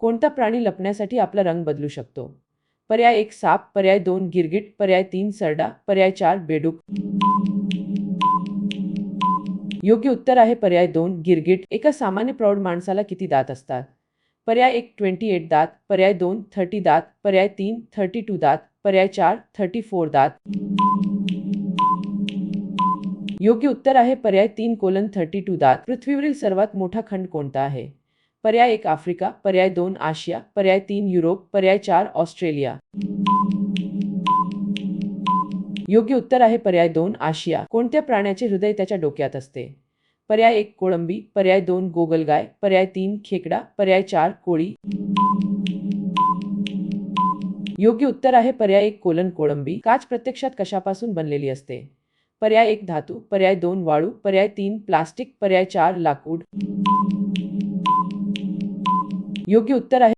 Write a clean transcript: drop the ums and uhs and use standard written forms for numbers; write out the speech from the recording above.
कोणता प्राणी लपण्यासाठी आपला रंग बदलू शकतो? पर्याय 1 साप, पर्याय 2 गिरगिट, पर्याय 3 सरडा, पर्याय 4 बेडूक. योग्य उत्तर आहे पर्याय 2 गिरगिट. एका सामान्य प्रौढ माणसाला किती दात असतात? पर्याय 1 28 दात, पर्याय 2 30 दात, पर्याय 3 32 दात, पर्याय 4 34 दात. योग्य उत्तर आहे पर्याय 3 32 दात. पृथ्वीवरील सर्वात मोठा खंड कोणता आहे? पर्याय 1 आफ्रिका, पर्याय 2 आशिया, पर्याय 3 युरोप, पर्याय 4 ऑस्ट्रेलिया. योग्य उत्तर आहे पर्याय 2 आशिया. कोणत्या प्राण्याचे हृदय त्याच्या डोक्यात असते? पर्याय 1 कोळंबी, पर्याय 2 गोगलगाय, पर्याय 3 खेकडा, पर्याय 4 कोळी. योग्य उत्तर आहे पर्याय 1 कोळंबी. काच प्रत्यक्षात कशापासून बनलेली असते? पर्याय 1 धातू, पर्याय 2 वाळू, पर्याय 3 प्लास्टिक, पर्याय 4 लाकूड. योग्य उत्तर आहे